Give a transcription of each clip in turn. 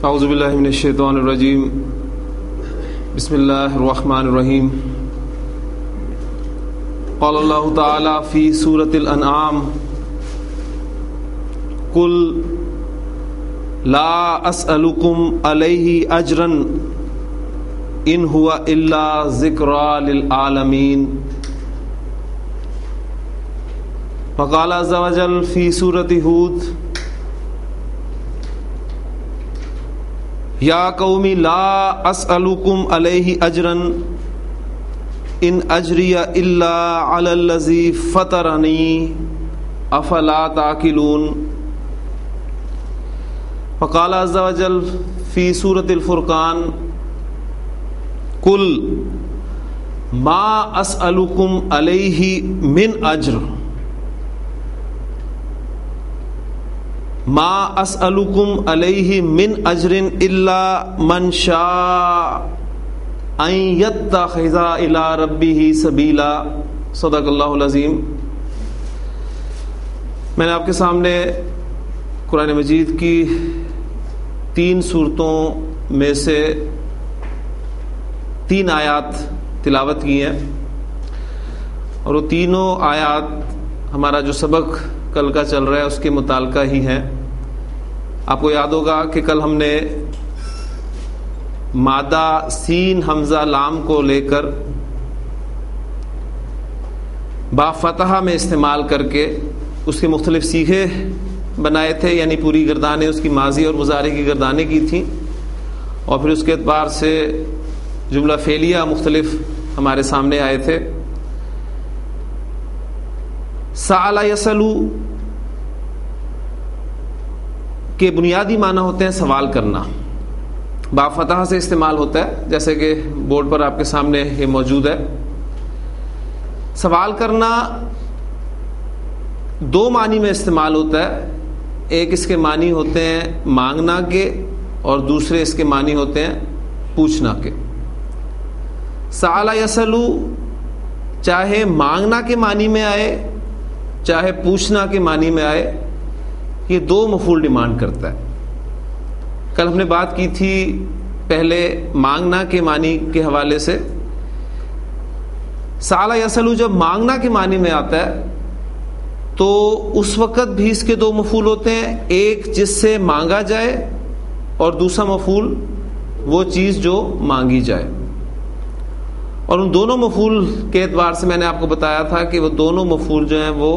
اعوذ باللہ من الشیطان الرجیم بسم اللہ الرحمن الرحیم قال اللہ تعالی فی سورۃ الانعام قل لا اسألکم علیہ اجرا ان هو الا ذکری للعالمین وقال عز وجل فی سورۃ ہود یا قوم لا اسألکم علیہ اجرا ان اجری الا علی الذی فطرنی افلا تعقلون وقال عز وجل فی سورۃ الفرقان قل ما اسألکم علیہ من اجر ما اسألکم علیہ من اجر الا من شاء ان یتخذ الی ربہ سبیلا صدق اللہ العظیم۔ میں نے آپ کے سامنے قرآن مجید کی 3 صورتوں میں سے 3 آیات تلاوت کی ہیں، اور وہ تینوں آیات ہمارا جو سبق کل کا چل رہا ہے اس کے متعلقہ ہی ہیں۔ آپ کو یاد ہوگا کہ کل ہم نے مادہ سین حمزہ لام کو لے کر با فتحہ میں استعمال کر کے اس کے مختلف صیغے بنائے تھے، یعنی پوری گردانیں اس کی ماضی اور مضارع کی گردانیں کی تھیں، اور پھر اس کے اعتبار سے جملہ فعلیہ مختلف ہمارے سامنے آئے تھے۔ سأل یسألو کے بنیادی معنی ہوتے ہیں سوال کرنا، با فتح سے استعمال ہوتا ہے جیسے کہ بورڈ پر آپ کے سامنے یہ موجود ہے۔ سوال کرنا 2 معنی میں استعمال ہوتا ہے، ایک اس کے معنی ہوتے ہیں مانگنا کے، اور دوسرے اس کے معنی ہوتے ہیں پوچھنا کے۔ سأل یسألو چاہے مانگنا کے معنی میں آئے چاہے پوچھنا کے معنی میں آئے، یہ 2 مفعول ڈیمانڈ کرتا ہے۔ کل ہم نے بات کی تھی پہلے مانگنا کے معنی کے حوالے سے۔ سأل یسألو جب مانگنا کے معنی میں آتا ہے تو اس وقت بھی اس کے 2 مفعول ہوتے ہیں، ایک جس سے مانگا جائے اور دوسرا مفعول وہ چیز جو مانگی جائے۔ اور ان دونوں مفعول کے اعتبار سے میں نے آپ کو بتایا تھا کہ وہ دونوں مفعول جو ہیں وہ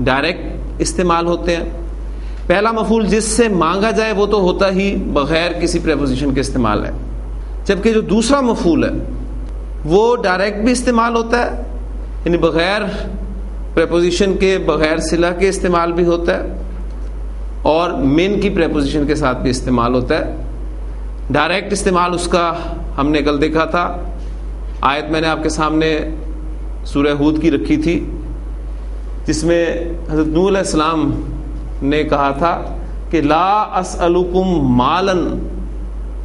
ڈائریکٹ استعمال ہوتے ہیں۔ پہلا مفعول جس سے مانگا جائے وہ تو ہوتا ہی بغیر کسی پریپوزیشن کے استعمال ہے، جبکہ جو دوسرا مفعول ہے وہ ڈائریکٹ بھی استعمال ہوتا ہے، یعنی بغیر پریپوزیشن کے بغیر صلہ کے استعمال بھی ہوتا ہے، اور من کی پریپوزیشن کے ساتھ بھی استعمال ہوتا ہے۔ ڈائریکٹ استعمال اس کا ہم نے کل دیکھا تھا، آیت میں نے آپ کے سامنے سورہ ہود کی رکھی تھی جس میں حضرت نوح علیہ السلام نے کہا تھا کہ لا اسألکم مالا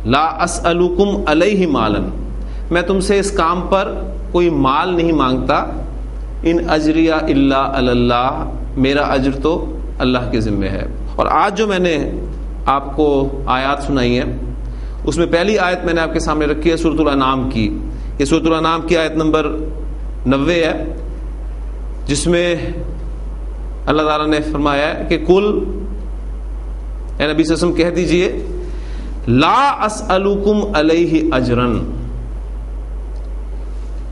لا اسألکم علیہ مالا، میں تم سے اس کام پر کوئی مال نہیں مانگتا، ان اجری الا علی اللہ، میرا اجر تو اللہ کے ذمہ ہے۔ اور آج جو میں نے آپ کو آیات سنائی ہیں اس میں پہلی آیت میں نے آپ کے سامنے رکھی ہے سورۃ الانعام کی، یہ سورۃ الانعام کی آیت نمبر 90 ہے، جس میں اللہ تعالیٰ نے فرمایا ہے کہ قل، اے نبی صلی اللہ علیہ وسلم کہہ دیجئے لا اسألکم علیہ اجرا۔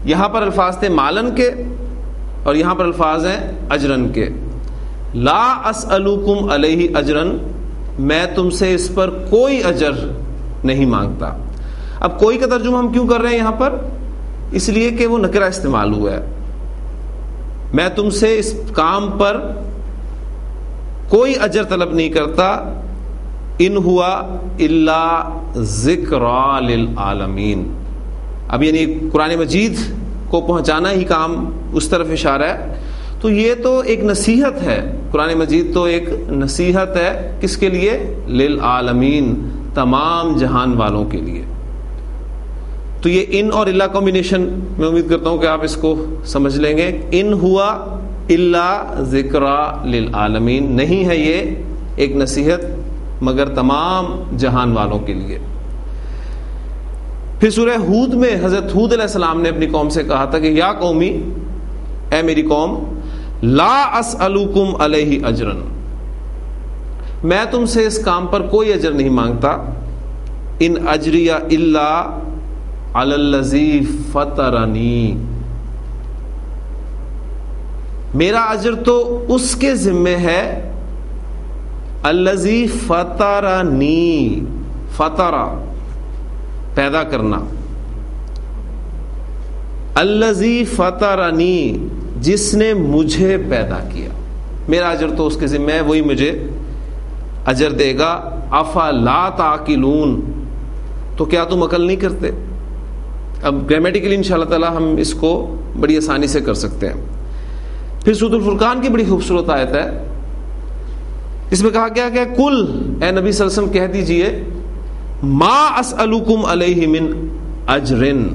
یہاں پر الفاظ تھے مالن کے اور یہاں پر الفاظ ہیں اجرن کے۔ لا اسألکم علیہ اجرا، میں تم سے اس پر کوئی اجر نہیں مانگتا۔ اب کوئی کا ترجمہ ہم کیوں کر رہے ہیں یہاں پر؟ اس لیے کہ وہ نکرہ استعمال ہوا ہے۔ میں تم سے اس کام پر کوئی اجر طلب نہیں کرتا، ان ہوا الا ذکریٰ للعالمین۔ اب یعنی قرآن مجید کو پہنچانا ہی کام اس طرف اشارہ ہے، تو یہ تو ایک نصیحت ہے، قرآن مجید تو ایک نصیحت ہے، کس کے لیے؟ للعالمین، تمام جہان والوں کے لیے۔ تو یہ ان اور الا کمبینیشن میں امید کرتا ہوں کہ آپ اس کو سمجھ لیں گے۔ ان ہوا الا ذکریٰ للعالمین، نہیں ہے یہ ایک نصیحت مگر تمام جہان والوں کے لیے. پھر سورہ ہود میں حضرت ہود علیہ السلام نے اپنی قوم سے کہا تھا کہ یا قومی، اے میری قوم، لا اسألکم علیہ اجرا، میں تم سے اس کام پر کوئی اجر نہیں مانگتا. ان اجریہ الا علی الذی فطرنی، میرا اجر تو اس کے ذمے ہے الذی فطرنی، فطرہ پیدا کرنا، الذی فطرنی جس نے مجھے پیدا کیا، میرا اجر تو اس کے ذمہ ہے، وہی مجھے اجر دے گا. افلا تعقلون، تو کیا تم عقل نہیں کرتے؟ اب گرامیٹیکلی انشاءاللہ تعالی ہم اس کو بڑی آسانی سے کر سکتے ہیں. پھر سورۃ الفرقان کی بڑی خوبصورت آیت ہے، اس میں کہا گیا کہ کل، اے نبی صلی اللہ علیہ وسلم کہہ دیجئے، ما اسألکم علیہ من اجرن.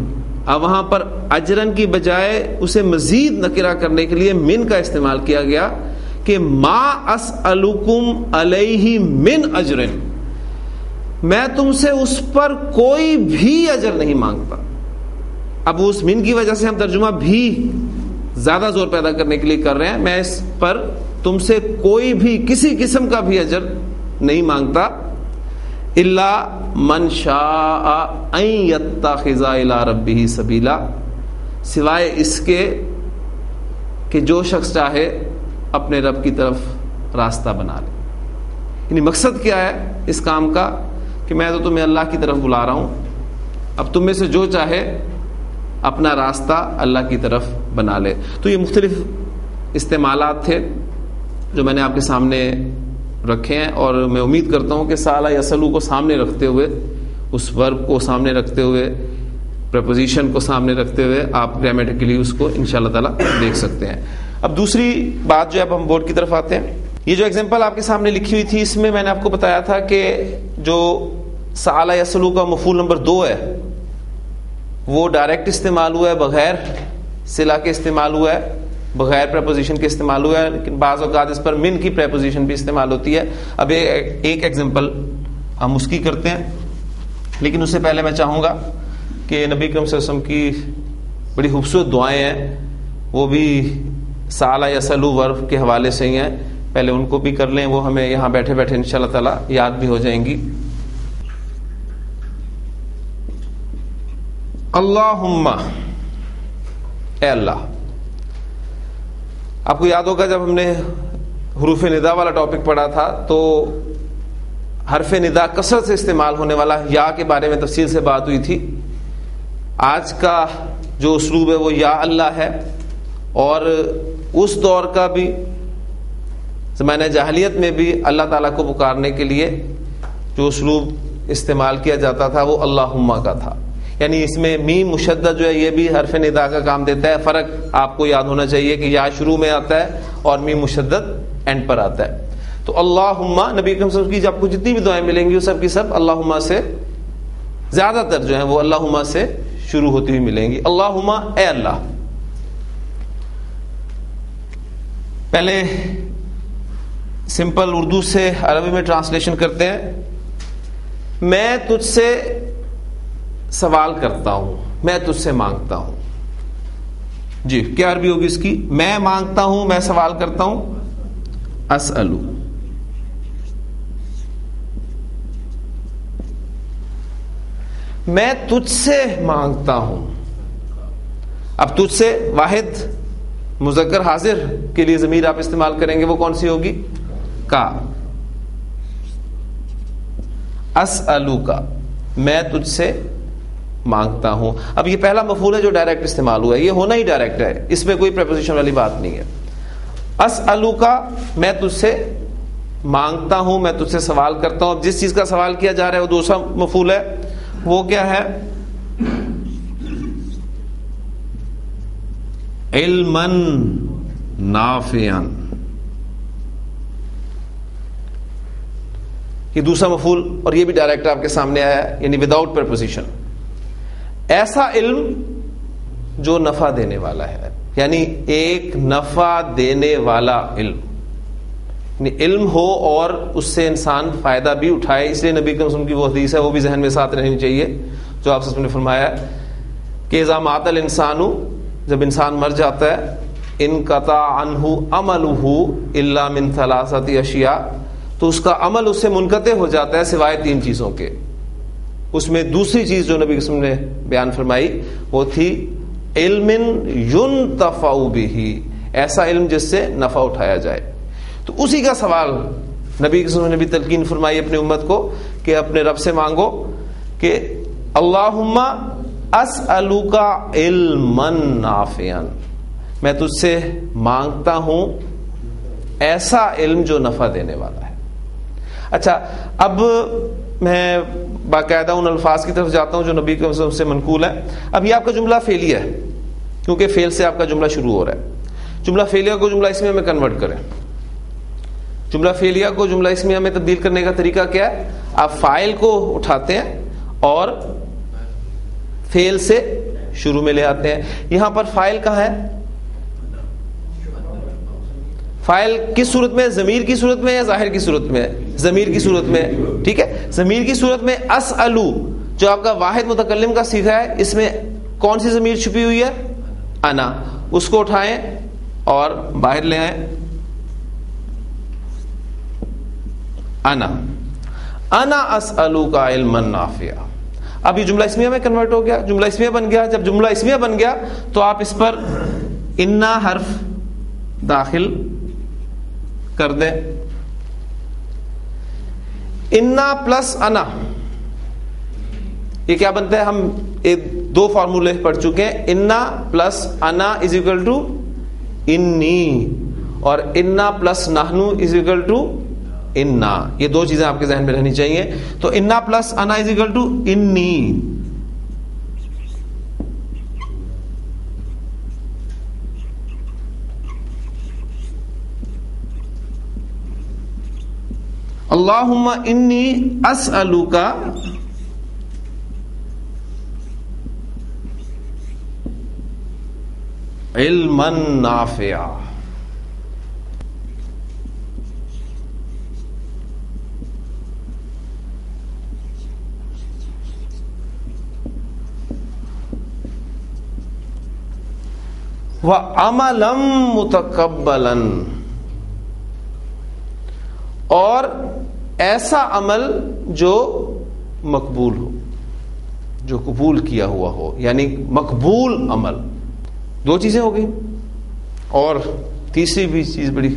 اب وہاں پر اجرن کی بجائے اسے مزید نکرہ کرنے کے لیے من کا استعمال کیا گیا کہ ما اسألکم علیہ من اجرن، میں تم سے اس پر کوئی بھی اجر نہیں مانگتا. اب اس من کی وجہ سے ہم ترجمہ بھی زیادہ زور پیدا کرنے کے لیے کر رہے ہیں، میں اس پر تم سے کوئی بھی کسی قسم کا بھی اجر نہیں مانگتا. الا من شاء ان یتخذ الی ربہ سبیلا، سوائے اس کے کہ جو شخص چاہے اپنے رب کی طرف راستہ بنا لے. یعنی مقصد کیا ہے اس کام کا کہ میں تو تمہیں اللہ کی طرف بلا رہا ہوں، اب تم میں سے جو چاہے اپنا راستہ اللہ کی طرف بنا لے. تو یہ مختلف استعمالات تھے جو میں نے آپ کے سامنے رکھے ہیں، اور میں امید کرتا ہوں کہ سالہ یسلو کو سامنے رکھتے ہوئے، اس ورب کو سامنے رکھتے ہوئے، پریپوزیشن کو سامنے رکھتے ہوئے آپ گرامیٹیکلی اس کو انشاءاللہ تعالی دیکھ سکتے ہیں. اب دوسری بات جو ہے، اب ہم بورڈ کی طرف آتے ہیں. یہ جو ایگزامپل آپ کے سامنے لکھی ہوئی تھی، اس میں میں نے آپ کو بتایا تھا کہ جو سالہ یسلو کا مفعول نمبر 2 ہے وہ ڈائریکٹ استعمال ہوا ہے، بغیر صلہ کے استعمال ہوا ہے، بغیر پریپوزیشن کے استعمال ہوا ہے، لیکن بعض اوقات اس پر من کی پریپوزیشن بھی استعمال ہوتی ہے. اب ایک ایگزامپل ہم اس کی کرتے ہیں، لیکن اس سے پہلے میں چاہوں گا کہ نبی کریم صلی اللہ علیہ وسلم کی بڑی خوبصورت دعائیں ہیں، وہ بھی سالہ یسلو ورب کے حوالے سے ہی ہیں، پہلے ان کو بھی کر لیں، وہ ہمیں یہاں بیٹھے بیٹھے انشاءاللہ تعالی یاد بھی ہو جائیں گی. اللہم، اے اللہ. آپ کو یاد ہوگا جب ہم نے حروف ندا والا ٹاپک پڑھا تھا تو حرف ندا کثرت سے استعمال ہونے والا یا کے بارے میں تفصیل سے بات ہوئی تھی. آج کا جو اسلوب ہے وہ یا اللہ ہے، اور اس دور کا بھی، زمانہ جاہلیت میں بھی اللہ تعالیٰ کو پکارنے کے لیے جو اسلوب استعمال کیا جاتا تھا وہ اللہم کا تھا. یعنی اس میں میم مشدد جو ہے یہ بھی حرف ندا کا کام دیتا ہے. فرق آپ کو یاد ہونا چاہیے کہ یا شروع میں آتا ہے اور میم مشدد اینڈ پر آتا ہے. تو اللہم، نبی کریم صلی اللہ علیہ وسلم کی آپ کو جتنی بھی دعائیں ملیں گی وہ سب کی سب اللہم سے، زیادہ تر جو ہیں وہ اللہم سے شروع ہوتی ہوئی ملیں گی. اللہم، اے اللہ. پہلے سمپل اردو سے عربی میں ٹرانسلیشن کرتے ہیں. میں تجھ سے سوال کرتا ہوں، میں تجھ سے مانگتا ہوں. جی کیا عربی ہوگی اس کی؟ میں مانگتا ہوں، میں سوال کرتا ہوں، اسألو. میں تجھ سے مانگتا ہوں. اب تجھ سے واحد مذکر حاضر کے لیے ضمیر آپ استعمال کریں گے، وہ کون سی ہوگی؟ کا. اسألو کا، میں تجھ سے مانگتا ہوں. اب یہ پہلا مفعول ہے جو ڈائریکٹ استعمال ہوا ہے، یہ ہونا ہی ڈائریکٹ ہے، اس میں کوئی پریپوزیشن والی بات نہیں ہے. اسألو کا، میں تجھ سے مانگتا ہوں، میں تجھ سے سوال کرتا ہوں. اب جس چیز کا سوال کیا جا رہا ہے وہ دوسرا مفعول ہے، وہ کیا ہے؟ علما نافعا. یہ دوسرا مفعول، اور یہ بھی ڈائریکٹ آپ کے سامنے آیا ہے، یعنی وداؤٹ پریپوزیشن. ایسا علم جو نفع دینے والا ہے، یعنی ایک نفع دینے والا علم. علم ہو اور اس سے انسان فائدہ بھی اٹھائے. اس لیے نبی کریم صلی اللہ علیہ وسلم کی وہ حدیث ہے وہ بھی ذہن میں ساتھ رہنی چاہیے جو آپ نے فرمایا کہ اذا مات الانسان، جب انسان مر جاتا ہے، انقطع عنہ عملہ الا من ثلاثۃ اشیاء، تو اس کا عمل اس سے منقطع ہو جاتا ہے سوائے 3 چیزوں کے. اس میں دوسری چیز جو نبی صلی اللہ علیہ وسلم نے بیان فرمائی وہ تھی علم ينتفع به، ایسا علم جس سے نفع اٹھایا جائے. تو اسی کا سوال نبی صلی اللہ علیہ وسلم نے بھی تلقین فرمائی اپنی امت کو کہ اپنے رب سے مانگو کہ اللہم اسألک علما نافعا، میں تجھ سے مانگتا ہوں ایسا علم جو نفع دینے والا ہے. اچھا، اب میں باقاعدہ ان الفاظ کی طرف جاتا ہوں جو نبی کے سے منقول ہے. اب یہ آپ کا جملہ فعلیہ ہے کیونکہ فعل سے آپ کا جملہ شروع ہو رہا ہے. جملہ فعلیہ کو جملہ اسمیہ میں کنورٹ کریں. جملہ فعلیہ کو جملہ اسمیہ میں تبدیل کرنے کا طریقہ کیا ہے؟ آپ فاعل کو اٹھاتے ہیں اور فعل سے شروع میں لے آتے ہیں. یہاں پر فاعل کہاں ہے؟ فاعل کس صورت میں؟ ضمیر کی صورت میں یا ظاہر کی صورت میں؟ ضمیر کی صورت میں. ٹھیک ہے، ضمیر کی صورت میں اسألو جو آپ کا واحد متکلم کا صیغہ ہے، اس میں کون سی ضمیر چھپی ہوئی ہے؟ انا. اس کو اٹھائیں اور باہر لے آئیں. انا اسألو کا علما نافعا. اب یہ جملہ اسمیہ میں کنورٹ ہو گیا، جملہ اسمیہ بن گیا. جب جملہ اسمیہ بن گیا تو آپ اس پر انا حرف داخل کر دیں. انا پلس انا یہ کیا بنتا ہے؟ ہم ایک 2 فارمولے پڑھ چکے ہیں. انا پلس انا از اکول ٹو انی، اور انا پلس نحنو از اکول ٹو انا. یہ 2 چیزیں آپ کے ذہن میں رہنی چاہیے. تو انا پلس انا از اکول ٹو انی. اللہم انی اسألک علما نافعا. وعملا متقبلا، اور ایسا عمل جو مقبول ہو، جو قبول کیا ہوا ہو، یعنی مقبول عمل. 2 چیزیں ہو گئی. اور تیسری بھی چیز بڑی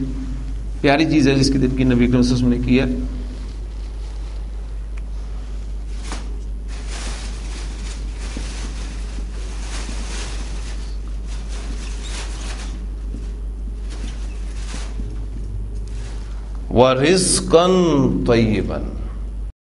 پیاری چیز ہے جس کی تلقین نبی کریم صلی اللہ علیہ وسلم نے کی ہے. وَرِزْقًا طَيِّبًا،